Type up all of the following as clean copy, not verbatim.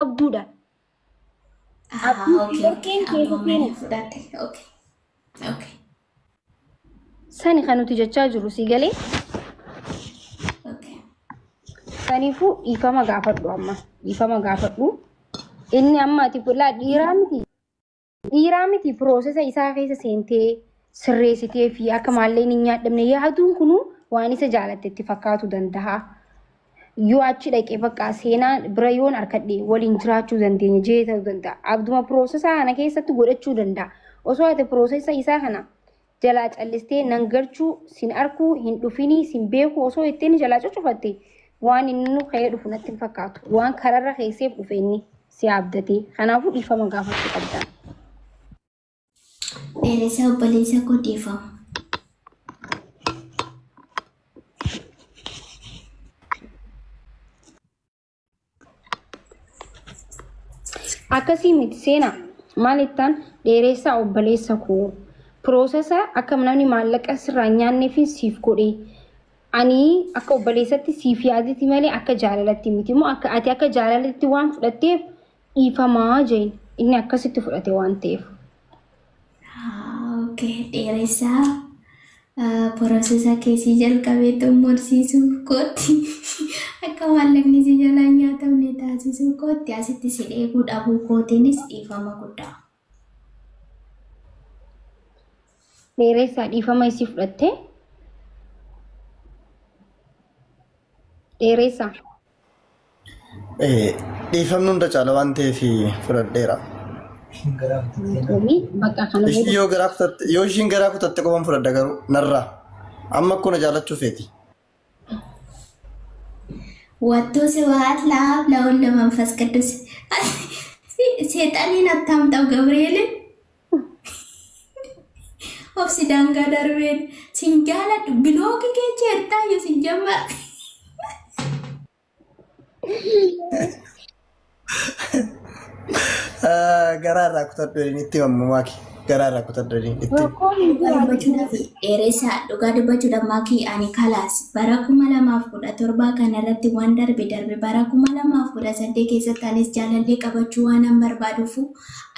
abduudha. Okay. Amma mana fudhate. Okay. Sani kan nuti jechaa jiru si galee. Okay. Saniifuu dhiifama gaafadhu amma. Dhiifama gaafadhu. Inni amma ati fuula dhiiraa miti piroosesa isaa keessa seentee sirreessitee fi akka maalleen hin nyaadhamne yaaduun kunu waan isa jaalattetti fakkaatu danda'a. Yoo achi dhaqee bakka seenaa bira yoon harkadhee waliin jiraachuu dandeenya jee ta'uu danda'a. Abduma piroosesa kana keessatti godhachuu danda'a. Osoo ati piroosesa isaa kana jalaa callistee nan galchuu sin arkuu hin dhufinii sin beeku osoo ittiin jalaa cucufatte waan inni nu ka'ee dhufu natti hin fakkaatu. Waan kararra keesseef dhufe inni si abdatee. Kanaafuu dhiifama gaafachuu qabda. Dheeressa obboleessa koo dhiifama. Akkasii miti seenaa maalittaan dheeressa obboleessa koo piroosesa akka namni maallaqa sirraa nyaannee fi siif godhee ani akka obboleessatti siif yaaditi malee akka jaalalatti miti immoo ati akka jaalalatti waan fudhatteef dhiifamaa jeen inni akkasitti fudhate waan ta'eef. Okay, dheeressa piroosesa keessi jalqabee xumursiisuuf kootti akka maallaqni si jalaa nyaatamne taasisuuf kootti asitti si dheebuu dhabuu kootiinis dhiifama guddaa. Dheeressa dhiifama isii fudhatte. Dheeressa. Dhiifamni hunda caala waan ta'eef fudhadheera. Yoo ishiin garaa kutatte qofan fudhadha garuu narraa amma akkuna jaalachuu feeti. Wattu siwaat laab lawan ለመንፈስ ቅዱስ ሴጣኔን አታምጣው ገብርኤልን ኦብሲዳን ጋር ደርቤን ሲንጋላ ብሎክ ከቼ እርታዩ ሲጀመር Garaa kutadhu itti mammaaki. Garaa kutadhu itti. Dheeressa dhugaa dubbachuudhaaf maakii ani kalaas bara 2017 kanarratti waan darbe bara 2018 keessatti anis jaalallee qabachuu waan an barbaaduuf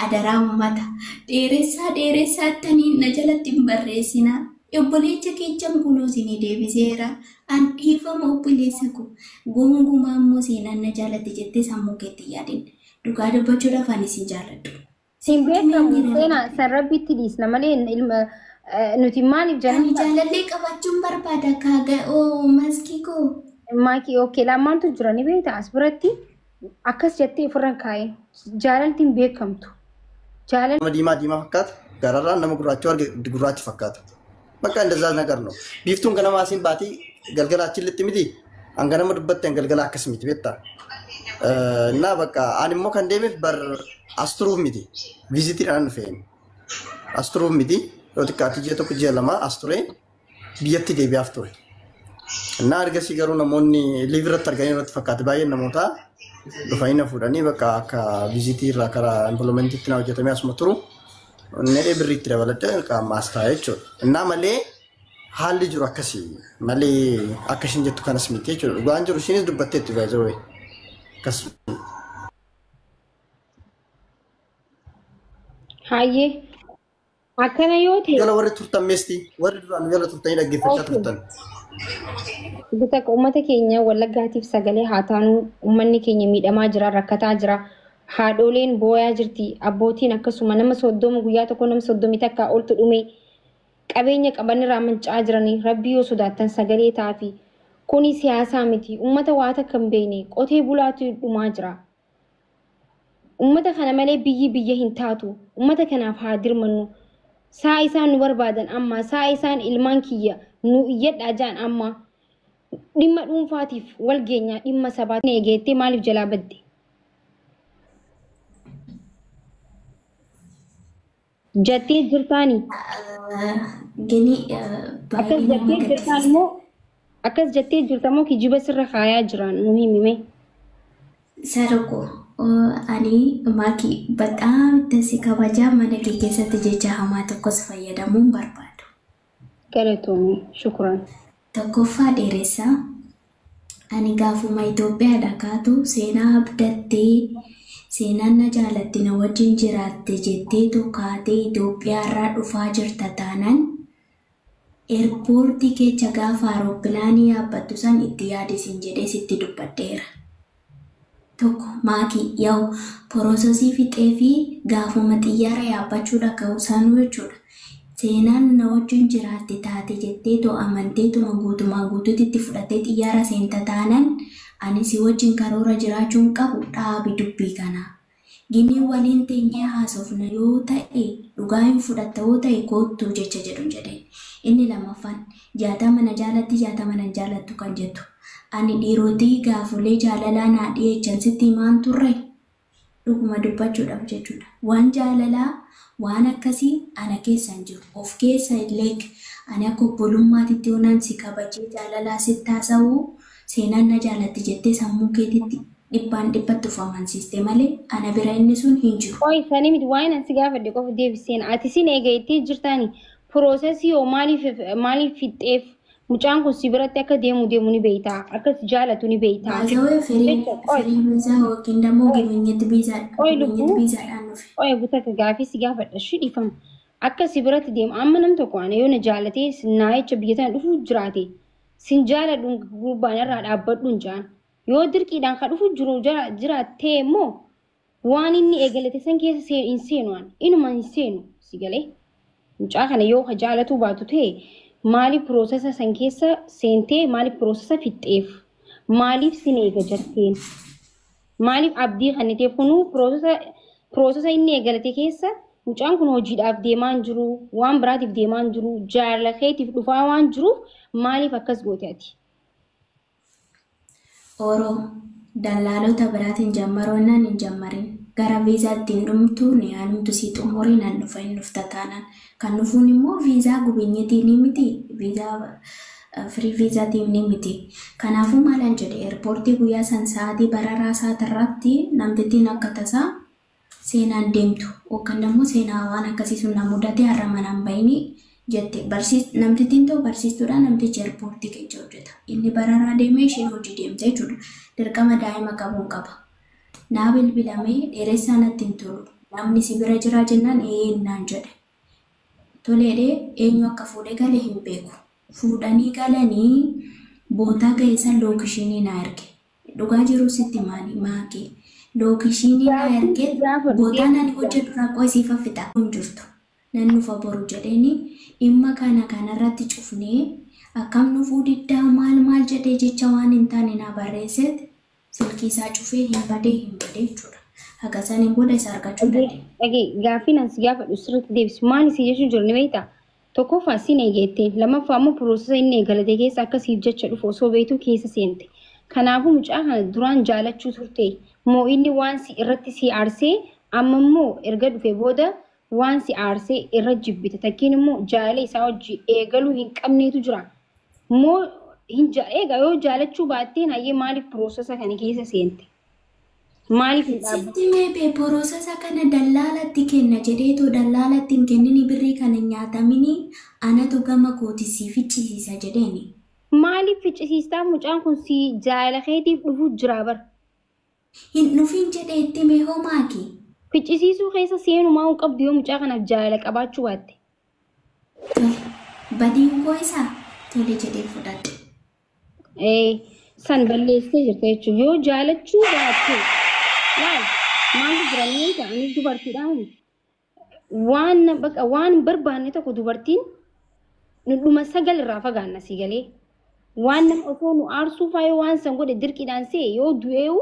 adaraa uummata. Dheeressa tanii na jalatti hin barreessina. Obboleessa keechan kunoo isin deebiseera. An dhiifama obboleessa koo gongumaa immoo seenaan na jalatti jettee sammuu keetti yaadin. Dhugaa dubbachuudhaaf ani si jaaladhu. Sin beekamu seenaa sarrabbitti dhiisna malee nuti maaliif Ani jaalallee qabachuun barbaada kaaga maskii koo. Maakii okay lamaantu jira ni beekta as biratti akkas jettee ofirra kaa'e jaalalti hin beekamtu. Nama diimaa fakkaata gararraan nama gurraachi fakkaata. Bakka እንደዛ ነገር ነው. Biiftuun kana maasiin baatii galgala achi litti miti hanga nama dubbatte galgala akkas miti beektaa. Nah bakka ani immoo kan deemeef bar astruuf miti viizitiidhaan dhufeen astruuf miti yoo xiqqaatti ji'a tokko ji'a lama asturee biyyatti deebi'aaf ture. Nah ergasii garuu namoonni liivirratti arganii irratti fakkaate baay'een namoota dhufanii na fuudhanii bakka akka viizitii irraa karaa impiloomantiitti na hojjetamee asuma turu nedhee birriitti dabaladhee qaamaas taa'e jechuudha. Nah malee haalli jiru akkasii malee akka ishiin jettu kanas miti jechuudha. Dhugaan jiru ishiinis dubbatteetti baay'ee Hayyee akkana yoo ta'e jala warri turtan meesti warri duraan jala turtanii dhaggeeffachaa turtan. Bita uummata keenya Wallaggaatiif sagalee haa taanu uummanni keenya miidhamaa jira rakkataa jira haadholeen booyaa jirti abbootiin akkasuma nama 30 guyyaa tokko nama 30 takka oltu dhume qabeenya qabanirraa mancaa jiranii rabbii yoo sodaattan sagalee taafi kuni siyaasaa miti uummata waa takka hin beekne qotee bulaatu dhumaa jira. Uummata kana malee biyya hin taatu. Uummata kanaaf haa dirmannu. Saa isaan nu barbaadan amma saa isaan ilmaan kiyya nu iyyadhaa jaan amma dhimma dhuunfaatiif wal geenyaa dhimma sabaatti eegeettee maaliif jalaa badde? Jettee jirtaanii? Akkas jettee jirtamoo kijiba sirra kaayaa jiran nu himime? Saroko. Ani maakii በጣም ደስ ከበጃ መነቂ keessatti jecha hamaa tokkos fayyadamuun barbaadu. Galatoomii shukran. Tokkoffaa dheeressaa ani gaafuma Itoophiyaa dhaqaatu seenaa abdattee seenaan na jaalatti na wajjin jiraatte jettee tokkaatee Itoophiyaa irraa dhufaa jirta taanaan eerpoortii keessa gaafa aerooppilaanii yaabbattu san itti yaadisin jedhee sitti dubbadheera. Tokko maakii yoo poroosesii fixee fi gaafuma xiyyaara yaabbachuu dhaga'u saanuu jechuudha. Seenaan na wajjin jiraatte taate jettee too amanteetuma guutumaa guutuutti itti fudhattee xiyyaara seenta taanaan ani si wajjin karoora jiraachuun qabu dhaabi dubbii kanaa. Gimii waliin teenyee haasofna yoo ta'e dhugaa hin fudhatta yoo ta'e koottuu jecha jedhu jedheen. Inni lamaffaan 60 na jaalatti 60 na jaalattu kan jettu. Ani dhiirotii gaafulee jaalalaa naa dhiyeechan sitti himaan turre dhuguma dubbachuudhaaf jechuudha. Waan jaalalaa waan akkasii ana keessa hin jiru. Of keessa illee ani akka obbolummaatitti yoonaan si kabajee jaalalaa sitti haasa'uu seenaan na jaalatti jettee sammuu keetitti dhibbaan dhibbatti of amansiiste malee ana bira inni sun hin jiru. Oi sanii miti waan ani si gaafadhe qofa deebiseen ati sin eegattee jirtaani piroosesii yoo maaliif fixxeef mucaan kun si biratti akka deemu ni beektaa akka si jaalatu ni beektaa. Baazawee firii biizaa yookiin immoo gibinyetti biizaadhaan dhufe. Oi butaka gaafii si gaafadha shi dhiifama. Akka si biratti deemu amma nam tokko ana yoo na jaalatee naa jecha biyya tana dhufu jiraate sin jaaladhu gurbaan irraa dhaabbadhu hin jaan. Yoo dirqiidhaan ka dhufu jiru jiraattee immoo waan inni eegalate san keessa hin seenu inuma hin seenu si galee. Mucaa kana yoo ka jaalatu baatu ta'e maaliif piroosesa san keessa seentee maaliif piroosesa fixxeef maaliif sin eega jetteen maaliif abdii kanniteef kunuu piroosesa inni eegalate keessa mucaan kun hojiidhaaf deemaa hin jiru waan biraatiif deemaa hin jiru jaalakeetiif dhufaa waan jiruuf maaliif akkas goote ati? Oro dallaalota biraatiin jammaroonnaan hin jammarin gara viizaatti hin dhumtu ni aanumtu si xumuriin an dhufa hin dhufta taanaan kan dhufuun immoo viizaa gubinyeetiin ni miti viizaa firii viizaatiin ni miti. Kanaafuu maalan jedhe eerpoortii guyyaa san sa'aatii bararaa sa'aatirratti namtittiin akka tasaa seenaan deemtu yookaan immoo seenaa waan akkasii sun na mudate har'a manaan bahini jette namtittiin ta'u barsiistuudhaan namtichi eerpoortii keessa hojjeta. Inni bararaa deemee isheen hojii deemte jechuudha. Dirqama daa'ima qabuun qaba. Naa bilbilamee dheeressaa natti hin tolu. Namni si bira jira jennaan naan jedhe. Toleedhee eenyu akka fuudhee galee hin beeku. Fuudhanii galanii bootaa ga'eessan lookishinii naa erge. Dhugaa jiru sitti maakii. Lookishinii naa erge bootaan ani hojjedhu rakkoo isiif fixa hin jirtu. Nan nufa boru jedheeni dhimma kanarratti cufnee akkam nufuu diddaa maal jedhee jecha waan hin taane naa barreesseet silkii isaa cufee hin badee jechuudha. Haga saniin booda isa argachuu danda'e. Dhagee gaaffii nan si gaafadhu sirriitti deebisu maal si jechuun jiru ni beektaa? Tokkoffaa siin eegeettee lammaffaa immoo piroosesa inni eegalate keessa akkasiif jecha dhufu osoo beektuu keessa seente. Kanaafuu mucaa kana duraan jaalachuu turte moo inni waan si irratti si aarsee amma immoo erga dhufee booda waan si aarsee irra jibbite takkiin immoo jaalala isaa wajji eegaluu hin qabneetu jira. Moo egaa yoo jaalachuu baatteen hayyee maaliif piroosesa kana keessa seente? Maaliif hin dhaabbattu? Sitti meeqee piroosesa kana dallaalatti kenna jedheetu dallaalatti hin kennini birrii kana nyaatamini anatu gama kootisii ficcisiisa jedheeni. Maaliif ficcisiistaa mucaan kun si jaalakeetiif dhufu jira bar? Hin dhufin jedhee itti mee homaaki? Ficcisiisuu keessa seenumaa hin qabdu yoo mucaa kanaaf jaalala qabaachuu baatte. Badiin koo isaa tole jedhee fudhadhe. San balleessee jirta jechuudha. Yoo jaalachuu baatte maaltu jiranii ta'anii dubartiidhaan waan barbaanne tokko dubartiin dhuma sagal irraa fagaanna si galee waan nama osoo nu aarsuu faayee waan san godhe dirqiidhaan see yoo du'eewu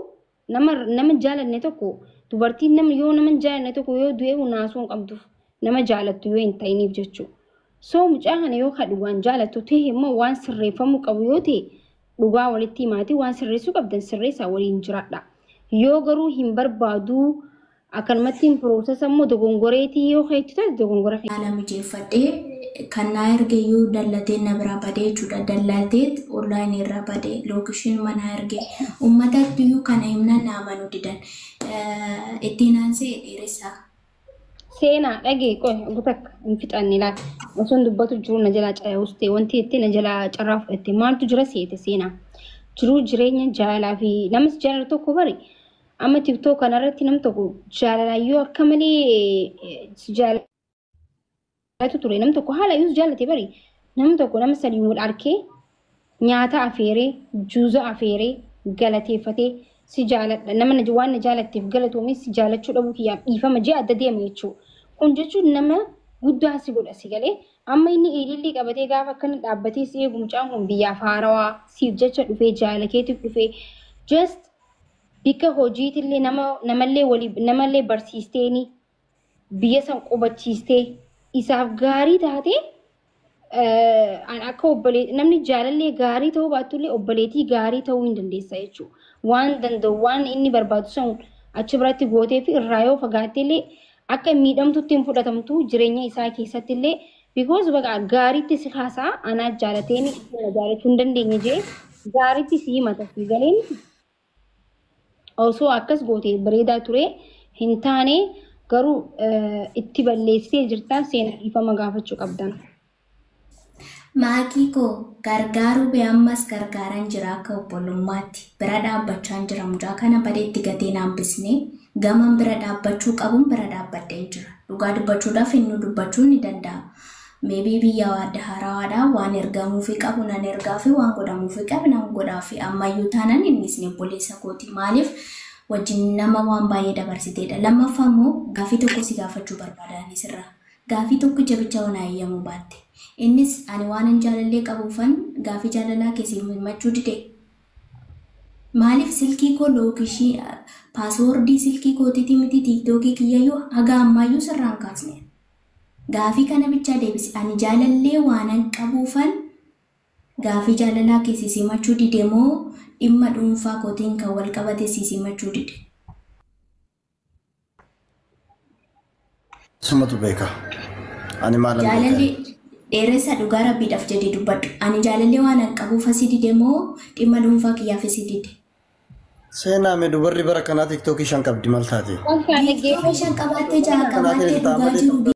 nama jaalanne tokko dubartiin yoo nama jaalanne tokko yoo du'eewu naasuu hin qabduuf nama jaalattu yoo hin ta'iniif jechuudha. So mucaa kana yoo kadhu waan jaalattu ta'e immoo waan sirreeffamuu qabu yoo ta'e dhugaa walitti himaatii waan sirreessuu qabdan sirreessaa waliin jiraadha. Yoo garuu hin barbaadu akkanumatti piroosesa immoo dogongoreetii yoo heetu taate dogongora keessa. Haala mijeeffadhee kan naa ergeeyyuu dallatee na biraa badee jechuudha. Dallateet onlaayinii irraa badee lookishin mana ergee uummatatti iyyuu kana himna na amanuu didan ittiin aansee dheeressaa. Seenaa dhagee qoy gutakka hin fixanne laata osoo dubbatu jiru na jalaa caayustee wanti itti na jalaa carraa fudhatte maaltu jira seete seenaa jiruu jireenya jaalaa fi namas jaalala tokko bari amma TikTok kanarratti nam tokko jaalalayyoo akka malee si jaalatu ture nam tokko haala iyyuu jaalate bari nam tokko nama sadii wal arkee nyaata afeeree juuza afeeree galateeffatee si jaaladha nama waan na jaalatteef galatoomee si jaalachuu dhabuu kiyyaaf dhiifama jee adda deeme jechuudha. Kun jechuun nama guddaa si godha si galee amma inni eelillee qabatee gaafa akkana dhaabbatee si eegu mucaan kun biyyaaf haarawaa siif jecha dhufee jaalakeetiif dhufee just bika hojiitillee namallee barsiisteeni biyya san qubachiistee isaaf gaarii taatee akka namni jaalallee gaarii ta'uu baattullee obboleetii gaarii ta'uu hin dandeessa jechuudha. Waan danda'u waan inni barbaadu san achi biratti gootee fi irraa yoo fagaatteellee akka miidhamtutti hin fudhatamtu jireenya isaa keessattillee because baga gaariitti si haasaa anaa jaalateeni na jaalachuu hin dandeenye jee gaariitti si himata fi galeen osoo akkas gootee bareedaa ture hin taane garuu itti balleessitee jirtaan seenaa dhiifama gaafachuu qabdan. Maakii koo gargaaruu bee ammas gargaaran jira akka obbolummaatti bira dhaabbachaa jira mucaa kana badeetti gateen hambisnee gaman bira dhaabbachuu qabuun bira dhaabbadhee jira dhugaa dubbachuudhaaf inni dubbachuun ni danda'a. Maybe biyya waadda harawaadhaa waan ergamuufi qabu nan ergaafi waan godhamuufi qabu nan godhaafi ammayyuu taanaan innis ni obboleessa kooti maaliif wajjin nama waan baay'ee dabarsiteedha. Lammaffaa immoo gaafii tokko si gaafachuu barbaadanii sirra gaafii tokko jabicha waan ayyamu baatte. Innis ani waan hin jaalallee qabuufan gaafii jaalalaa keessi himachuu dide. Maaliif silkii koo lookishii paaswoordii silkii kootiitii miti tiiktookii kiyyayyuu haga ammayyuu sirraan kaasne. Gaafii kana bichaa deebisi ani jaalallee waan hin qabuufan gaafii jaalalaa keessi himachuu dide moo dhimma dhuunfaa kootiin kan wal qabate si himachuu dide. Sumatu beeka. Ani maalan jaalallee dheeressa dhugaa rabbiidhaaf jedhee dubbadhu. Ani jaalallee waan hin qabuuf asii dide moo dhimma dhuunfaa kiyyaaf asii dide. Seenaa mee dubarri bara kanaa TikTokii 5 qabdi maal taate? Shan qabaattee jaha qabaattee dhugaa jiru.